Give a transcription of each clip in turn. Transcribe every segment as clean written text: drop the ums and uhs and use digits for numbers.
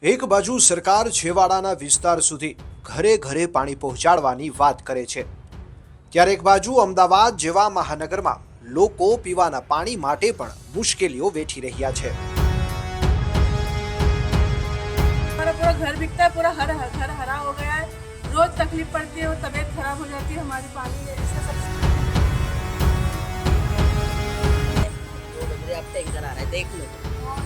એક બાજુ સરકાર છેવાડાના વિસ્તાર સુધી ઘરે ઘરે પાણી પહોંચાડવાની વાત કરે છે, ત્યારે એક બાજુ અમદાવાદ જેવા મહાનગરમાં લોકો પીવાના પાણી માટે પણ મુશ્કેલીઓ વેઠી રહ્યા છે। हमारा पूरा घर बिकता है, पूरा घर हरा हो गया है। रोज तकलीफ पड़ती है, वो तबीयत खराब हो जाती है हमारी पानी से सब। अब टैंकर आ रहा है, देख लो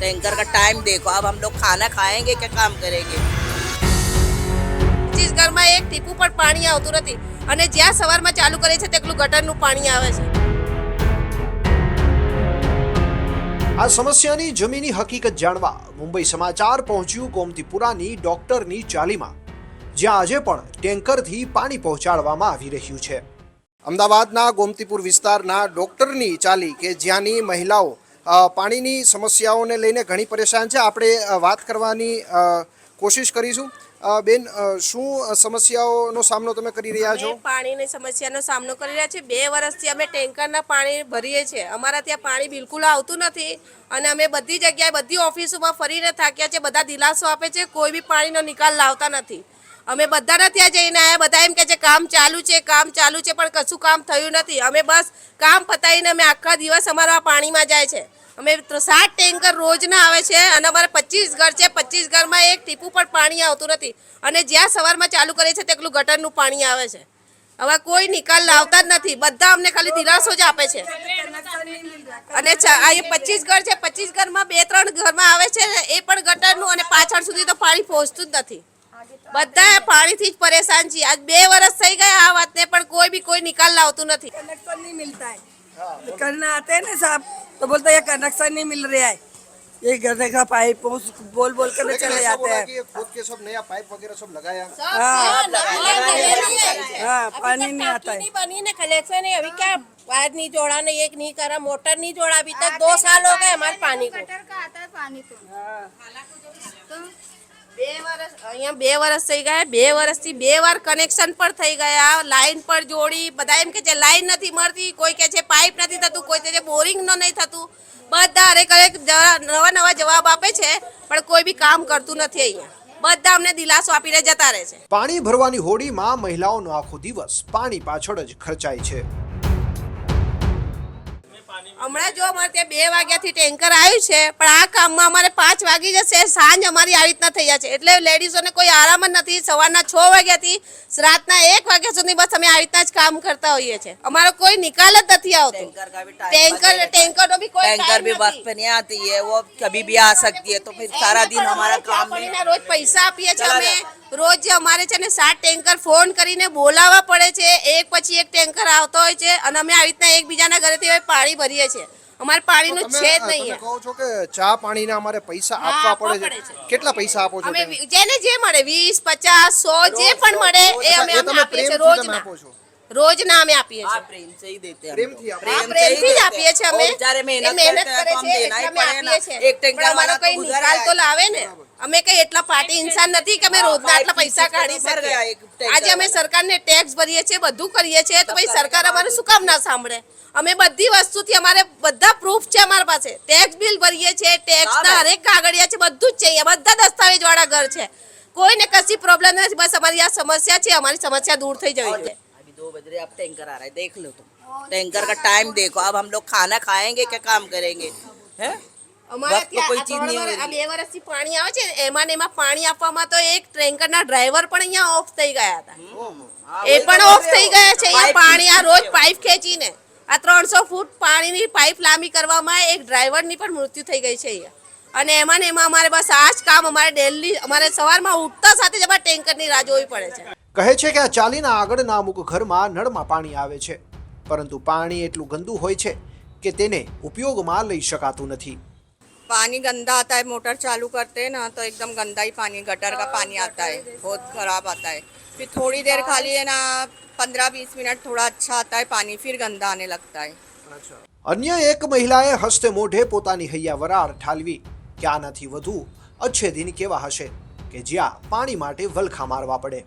टैंकर का टाइम देखो। अब हम लोग खाना खाएंगे क्या काम करेंगे? जिस घर में एक ટીપું પણ પાણી આવતું નથી અને જ્યાં સવારમાં ચાલુ કરે છે તેટલું ગટરનું પાણી આવે છે। આ સમસ્યાની જમીની હકીકત જાણવા મુંબઈ સમાચાર પહોંચ્યું ગોમતીપુરાની ડોક્ટરની ચાલીમાં, જ્યાં આજે પણ ટેન્કરથી પાણી પહોંચાડવામાં આવી રહ્યું છે। અમદાવાદના ગોમતીપુર વિસ્તારના ડોક્ટરની ચાલી કે જ્યાંની મહિલાઓ પાણીની સમસ્યાઓને લઈને ઘણી પરેશાન છે। આપણે વાત કરવાની કોશિશ કરીશું। બેન, શું સમસ્યાઓનો સામનો તમે કરી રહ્યા છો? પાણીની સમસ્યાનો સામનો કરી રહ્યા છે। 2 વર્ષથી અમે ટેન્કરના પાણી ભરીએ છીએ। અમારા ત્યાં પાણી બિલકુલ આવતું નથી અને અમે બધી જગ્યાએ બધી ઓફિસોમાં ફરીને થાક્યા છે। બધા દિલાસો આપે છે, કોઈ બી પાણીનો નિકાલ લાવતા નથી। અમે બધાના ત્યાં જઈને આવ્યા, બધા એમ કહે છે કામ ચાલુ છે, પણ કશું કામ થયું નથી। અમે બસ કામ પતાવીને અમે આખા દિવસ અમારા પાણીમાં જાય છે। અમે 7 ટેન્કર રોજના આવે છે અને અમારે 25 ઘર છે। 25 ઘરમાં એક ટીપું પણ પાણી આવતું નથી અને જ્યાં સવારમાં ચાલુ કરે છે તેટલું ગટરનું પાણી આવે છે। હવે કોઈ નિકાલ લાવતા જ નથી, બધા અમને ખાલી દિલાસો જ આપે છે। અને આ 25 ઘર છે, 25 ઘરમાં 2-3 ઘરમાં આવે છે એ પણ ગટરનું, અને પાછળ સુધી તો પાણી પહોંચતું જ નથી। બધા પાણીથી જ પરેશાન છીએ। આજ 2 વર્ષ થઈ ગયા આ વાતને, પણ કોઈ નિકાલ લાવતું નથી। कनेक्शन नहीं मिलता है, करना आते हैं ना साहब तो बोलते हैं कनेक्शन नहीं मिल रहा है। ये घर का पाइप बोल कर चले जाते हैं। खुद के सब नया पाइप वगैरह सब लगाया। हाँ, पानी नहीं आता है। बनी ने कलेक्शन है, अभी क्या वायर नहीं जोड़ा, नहीं एक नहीं करा, मोटर नहीं जोड़ा। अभी तक 2 साल हो गए हमारे पानी को। गटर का आता है पानी तो। 2 વર્ષ થઈ ગયા। 2 વર્ષથી 2 વાર કનેક્શન પર થઈ ગયા, લાઈન પર જોડી। બધા એમ કે છે લાઈન નથી મળતી, કોઈ કહે છે પાઇપ નથી થતું, કોઈ કહે છે બોરિંગ નો નહીં થતું। બધા હરેક નવા જવાબ આપે છે, પણ કોઈ બી કામ કરતું નથી। અહીંયા બધા અમને દિલાસો આપીને જતા રહે છે। પાણી ભરવાની હોડીમાં મહિલાઓનો આખો દિવસ પાણી પાછળ જ ખર્ચાય છે। હમણાં જો અમારે ત્યાં 2 વાગ્યાથી ટેન્કર આવ્યું છે, પણ આ કામમાં અમારે 5 વાગી જશે। સાંજ અમારી આ રીતના થઈ જશે, એટલે લેડીઝોને કોઈ આરામ જ નથી। સવારના 6 વાગ્યાથી રાતના 1 વાગ્યા સુધી બસ અમે આ રીતના જ કામ કરતા હોઈએ છીએ। અમારો કોઈ નિકાલ જ નથી આવતો। ટેન્કરનો બી કોઈ टैंकर भी वक्त पे नहीं आती है, वो कभी भी आ सकती है, तो फिर सारा दिन हमारा काम में રોજ પૈસા આપીએ છીએ અમે। રોજ અમારે છે ને 7 ટેન્કર ફોન કરીને બોલાવવા પડે છે, એક પછી એક ટેન્કર આવતો હોય છે અને અમે આ રીતના એકબીજાના ઘરેથી પાણી ભરીએ છીએ। અમારે પાણીનું છે જ નહીં। તમે કહો છો કે ચા પાણીના અમારે પૈસા આપવા પડે છે, કેટલા પૈસા આપો છો? અમે જેને જે મળે 20, 50, 100 જે પણ મળે એ અમે આપીએ છીએ। રોજના અમે આપીએ છીએ। प्रेम से ही देते हैं। પ્રેમથી આપો। પ્રેમથી જ આપીએ છીએ અમે। बेचारे मेहनत મહેનત करते કરે हैं, तो છે हम देना ही એટલે અમે पड़े આપીએ ना। છીએ। एक टैंकर પણ અમારો वाला तो કઈ गुजर નિકાલ તો गया। લાવે ને। અમે કઈ એટલા પાર્ટી ઇન્સાન નથી કે અમે રોજના આટલા પૈસા કાઢી શકીએ। આજે અમે સરકારને ટેક્સ ભરીએ છીએ, બધું કરીએ છીએ, તો ભાઈ સરકાર અમારું શું કામ ના સાંભળે? અમે બધી વસ્તુથી અમારે બધા પ્રૂફ છે અમારી પાસે। ટેક્સ બિલ ભરીએ છીએ, ટેક્સના હરેક કાગળિયા છે, બધું જ છે। અહીંયા બધા દસ્તાવેજ વાળા ઘર છે, કોઈને કશી પ્રોબ્લેમ નથી। બસ અમારી આ સમસ્યા છે, અમારી સમસ્યા दूर થઈ જવી જોઈએ। अभी 2 बज रहे, अब टैंकर आ रहा है, देख लो तुम टैंकर का टाइम देखो। अब हम लोग खाना खाएंगे क्या काम करेंगे? हैं? અમારે વખત તો કોઈ ચીજ નહીં ત્યાં હોય। 2 વર્ષથી પાણી આવે છે, એમાં ને એમાં પાણી આપવામાં તો એક ટેન્કરના ડ્રાઈવર પણ અહીંયા ઓફ થઈ ગયા હતા। એ પણ ઓફ થઈ ગયા છે। અહીંયા પાણી આ રોજ પાઇપ ખેંચીને આ 300 ફૂટ પાણીની પાઇપ લાંબી કરવામાં એક ડ્રાઈવરની પણ મૃત્યુ થઈ ગઈ છે અહીંયા। અને એમાં ને એમાં અમારે બસ આ જ કામ અમારે ડેલી અમારે સવારમાં ઉઠતા સાથે જ અમારે ટેન્કરની રાહ જોવી પડે છે। કહે છે કે આ ચાલીના આગળના અમુક ઘરમાં નળમાં પાણી આવે છે, પરંતુ પાણી એટલું ગંદુ હોય છે કે તેને ઉપયોગમાં લઈ શકાતું નથી। पानी गंदा आता है, मोटर चालू करते हैं ना तो एकदम गंदा ही पानी, गटर का पानी आता है, बहुत खराब आता है। फिर थोड़ी देर खाली है ना 15-20 मिनट थोड़ा अच्छा आता है पानी, फिर गंदा आने लगता है। અન્ય એક મહિલાએ હસ્તે મોઢે પોતાની હૈયા વરાળ ઠાલવી કે આનાથી વધુ અચ્છે દિન કેવા હશે કે જ્યાં પાણી માટે વલખા મારવા પડે।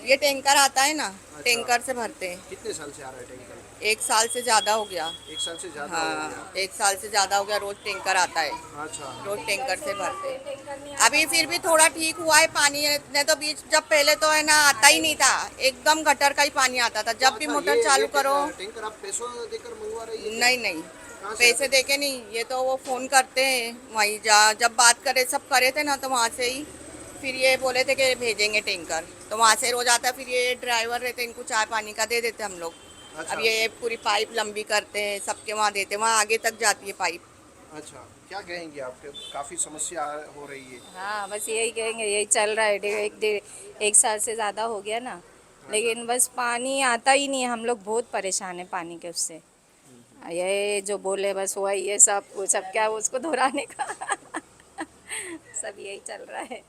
ये टैंकर आता है ना, टैंकर से भरते हैं। कितने साल से आ रहा है टैंकर? 1 साल से ज़्यादा हो गया। 1 साल से ज़्यादा हो हाँ, गया। 1 साल से ज़्यादा हो गया। रोज टैंकर आता है, अच्छा। रोज टैंकर से भरते। अभी फिर भी थोड़ा ठीक हुआ है पानी, नहीं तो बीच जब पहले तो है ना आता ही नहीं था, एकदम गटर का ही पानी आता था। जब भी अच्छा, मोटर ये चालू करो। टैंकर आप पैसों देकर मंगवा रही है? नहीं नहीं, से पैसे दे के नहीं, ये तो वो फ़ोन करते हैं वहीं जब बात करे सब करे थे ना, तो वहाँ से ही फिर ये बोले थे कि भेजेंगे टैंकर, तो वहाँ से रोज आता। फिर ये ड्राइवर रहते, इनको चाय पानी का दे देते हम लोग। अच्छा। अब ये पूरी पाइप लंबी करते हैं, सबके वहाँ देते, वहाँ आगे तक जाती है पाइप। अच्छा, क्या कहेंगे आपके? काफ़ी समस्या हो रही है। हाँ, बस यही कहेंगे, यही चल रहा है। एक साल से ज़्यादा हो गया ना, लेकिन बस पानी आता ही नहीं है। हम लोग बहुत परेशान हैं पानी के उससे। ये जो बोले बस वही है, सब क्या उसको दोहराने का सब यही चल रहा है।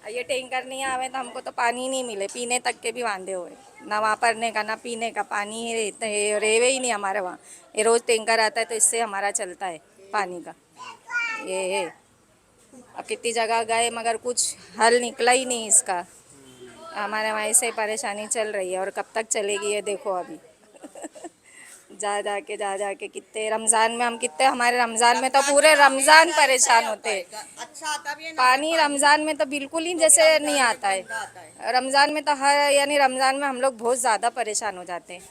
ये टैंकर नहीं आवे तो हमको तो पानी ही नहीं मिले, पीने तक के भी वांदे हुए, ना वहाँ पढ़ने का ना पीने का। पानी ही रेवे ही नहीं हमारे वहाँ। ये रोज़ टैंकर आता है तो इससे हमारा चलता है पानी का। ये है, अब कितनी जगह गए मगर कुछ हल निकला ही नहीं इसका। हमारे वहाँ ऐसे ही परेशानी चल रही है और कब तक चलेगी ये देखो अभी जा के कितने रमज़ान में हम कितने, हमारे रमज़ान में तो पूरे रमज़ान परेशान होते हैं। अच्छा आता भी है ना पानी रमज़ान में तो बिल्कुल ही जैसे नहीं आता है। रमज़ान में तो यानी रमज़ान में हम लोग बहुत ज़्यादा परेशान हो जाते हैं।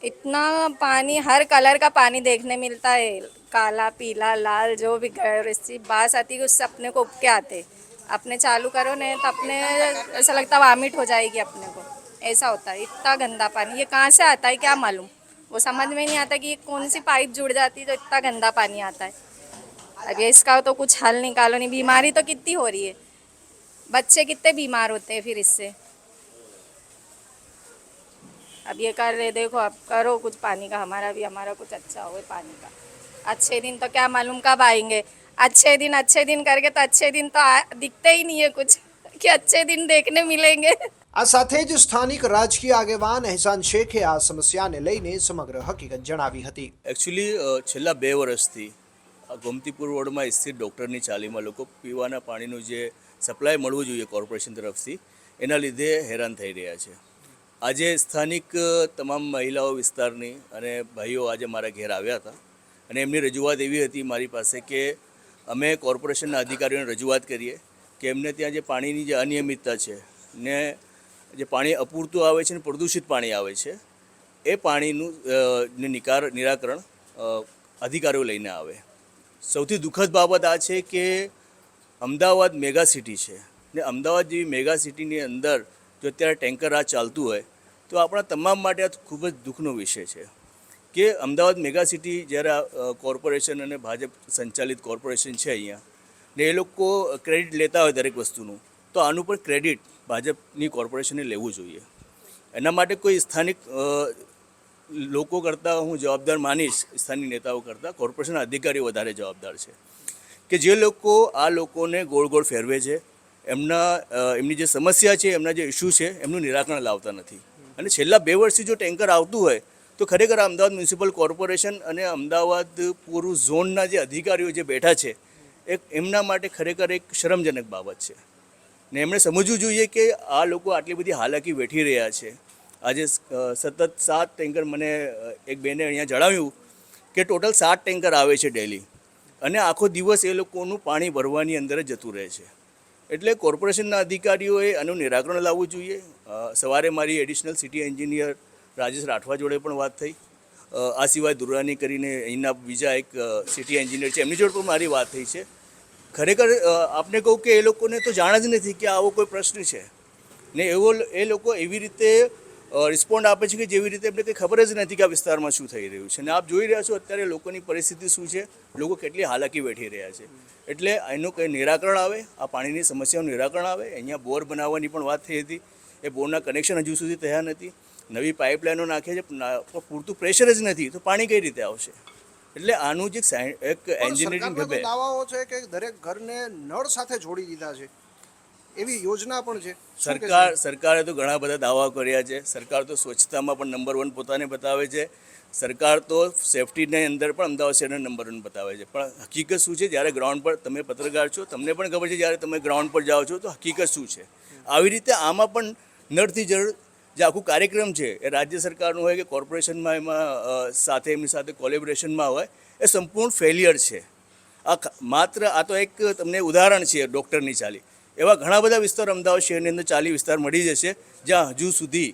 इतना पानी, हर कलर का पानी देखने मिलता है, काला पीला लाल जो भी। इसकी बात आती है कि उससे अपने को उबके आते, अपने चालू करो नहीं तो अपने ऐसा लगता वामिट हो जाएगी अपने को, ऐसा होता है। इतना गंदा पानी ये कहाँ से आता है क्या मालूम, वो समझ में नहीं आता कि ये कौन सी पाइप जुड़ जाती है तो इतना गंदा पानी आता है। अब ये इसका तो कुछ हल निकालो नहीं। बीमारी तो कितनी हो रही है, बच्चे कितने बीमार होते हैं फिर इससे। अब ये कर रहे, देखो अब करो कुछ पानी का, हमारा कुछ अच्छा हो पानी का। अच्छे दिन तो क्या मालूम कब आएंगे। अच्छे दिन करके तो अच्छे दिन तो दिखते ही नहीं है कुछ कि अच्छे दिन देखने मिलेंगे। આ સાથે જ સ્થાનિક રાજકીય આગેવાન એહસાન શેખે આ સમસ્યાને લઈને સમગ્ર હકીકત જણાવી હતી. એકચ્યુઅલી છેલ્લા 2 વર્ષથી આ ગોમતીપુર વોર્ડમાં સ્થિત ડૉક્ટરની ચાલીમાં લોકો પીવાના પાણીનું જે સપ્લાય મળવું જોઈએ કોર્પોરેશન તરફથી એના લીધે હેરાન થઈ રહ્યા છે. આજે સ્થાનિક તમામ મહિલાઓ વિસ્તારની અને ભાઈઓ આજે મારા ઘેર આવ્યા હતા અને એમની રજૂઆત એવી હતી મારી પાસે કે અમે કોર્પોરેશનના અધિકારીઓને રજૂઆત કરીએ કે એમને ત્યાં જે પાણીની જે અનિયમિતતા છે ને જે પાણી અપૂરતું આવે છે ને પ્રદૂષિત પાણી આવે છે એ પાણીનું નિરાકરણ અધિકારીઓ લઈને આવે. સૌથી દુઃખદ બાબત આ છે કે અમદાવાદ મેગા સિટી છે ને અમદાવાદ જેવી મેગા સિટીની અંદર જો અત્યારે ટેન્કર આ ચાલતું હોય તો આપણા તમામ માટે આ ખૂબ જ દુઃખનો વિષય છે કે અમદાવાદ મેગા સિટી જ્યારે કોર્પોરેશન અને ભાજપ સંચાલિત કોર્પોરેશન છે અહીંયા ને એ લોકો ક્રેડિટ લેતા હોય દરેક વસ્તુનું, તો આનું પણ ક્રેડિટ ભાજપની કોર્પોરેશને લેવું જોઈએ. એના માટે કોઈ સ્થાનિક લોકો કરતાં હું જવાબદાર માનીશ, સ્થાનિક નેતાઓ કરતાં કોર્પોરેશનના અધિકારીઓ વધારે જવાબદાર છે કે જે લોકો આ લોકોને ગોળ ગોળ ફેરવે છે, એમની જે સમસ્યા છે, એમના જે ઇસ્યુ છે એમનું નિરાકરણ લાવતા નથી. અને છેલ્લા 2 વર્ષથી જો ટેન્કર આવતું હોય તો ખરેખર અમદાવાદ મ્યુનિસિપલ કોર્પોરેશન અને અમદાવાદ પૂરું ઝોનના જે અધિકારીઓ જે બેઠા છે એમના માટે ખરેખર એક શરમજનક બાબત છે ને એમણે સમજવું જોઈએ કે આ લોકો આટલી બધી હાલાકી વેઠી રહ્યા છે. આજે સતત 7 ટેન્કર, મને એક બેને અહીંયા જણાવ્યું કે ટોટલ 7 ટેન્કર આવે છે ડેલી અને આખો દિવસ એ લોકોનું પાણી ભરવાની અંદર જ જતું રહે છે. એટલે કોર્પોરેશનના અધિકારીઓએ આનું નિરાકરણ લાવવું જોઈએ. સવારે મારી additional city engineer Rajesh Rathwa જોડે પણ વાત થઈ. આ સિવાય દુરાની કરીને અહીંના બીજા એક સિટી એન્જિનિયર છે, એમની જોડે પણ મારી વાત થઈ છે. ખરેખર આપને કહું કે એ લોકોને તો જાણ જ નથી કે આવો કોઈ પ્રશ્ન છે ને એ લોકો એવી રીતે રિસ્પોન્ડ આપે છે કે જેવી રીતે એમને કંઈ ખબર જ નથી કે આ વિસ્તારમાં શું થઈ રહ્યું છે. ને આપ જોઈ રહ્યા છો અત્યારે લોકોની પરિસ્થિતિ શું છે, લોકો કેટલી હાલાકી વેઠી રહ્યા છે. એટલે એનું કંઈ નિરાકરણ આવે, આ પાણીની સમસ્યાનું નિરાકરણ આવે. અહીંયા બોર બનાવવાની પણ વાત થઈ હતી, એ બોરના કનેક્શન હજુ સુધી તૈયાર નથી. નવી પાઇપલાઇનો નાખે છે પણ પૂરતું પ્રેશર જ નથી તો પાણી કઈ રીતે આવશે. એટલે આનું જે એક એન્જિનિયરિંગ ગમે દાવાઓ છે કે દરેક ઘરને નળ સાથે જોડી દીધા છે, એવી યોજના પણ છે. સરકારે તો ઘણા બધા દાવા કર્યા છે. સરકાર તો સ્વચ્છતામાં પણ નંબર 1 પોતાને બતાવે છે. સરકાર તો સેફટીની અંદર પણ અમદાવાદ શહેરને નંબર 1 બતાવે છે. પણ હકીકત શું છે, જ્યારે ગ્રાઉન્ડ પર તમે પત્રકાર છો, તમને પણ ખબર છે જ્યારે તમે ગ્રાઉન્ડ પર જાઓ છો તો હકીકત શું છે. આવી રીતે આમાં પણ નળથી જળ જે આખું કાર્યક્રમ છે એ રાજ્ય સરકારનું હોય કે કોર્પોરેશનમાં એમાં સાથે એમની સાથે કોલેબોરેશનમાં હોય એ સંપૂર્ણ ફેલિયર છે. માત્ર આ તો એક તમને ઉદાહરણ છે ડૉક્ટરની ચાલી. એવા ઘણા બધા વિસ્તાર અમદાવાદ શહેરની અંદર ચાલી વિસ્તાર મળી જશે જ્યાં હજુ સુધી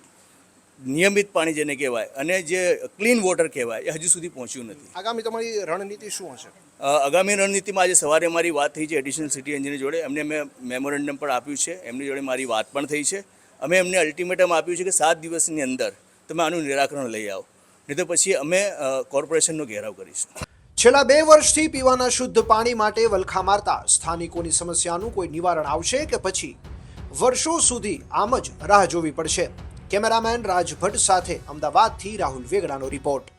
નિયમિત પાણી જેને કહેવાય અને જે ક્લીન વોટર કહેવાય એ હજુ સુધી પહોંચ્યું નથી. આગામી તમારી રણનીતિ શું હશે? આગામી રણનીતિમાં આજે સવારે મારી વાત થઈ છે એડિશનલ સિટી એન્જિનિયર જોડે. એમને મેં મેમોરેન્ડમ પણ આપ્યું છે. એમની જોડે મારી વાત પણ થઈ છે. અમે એમને અલ્ટિમેટમ આપ્યું છે કે 7 દિવસની અંદર તમે આનું નિરાકરણ લઈ આવો, નહીં તો પછી અમે કોર્પોરેશનનો ઘેરાવ કરીશું. છેલ્લા 2 વર્ષથી પીવાના શુદ્ધ પાણી માટે વલખા મારતા સ્થાનિકોની સમસ્યાનું કોઈ નિવારણ આવશે કે પછી વર્ષો સુધી આમ જ રાહ જોવી પડશે? કેમેરામેન રાજ ભટ્ટ સાથે અમદાવાદથી રાહુલ વેગડાનો રિપોર્ટ.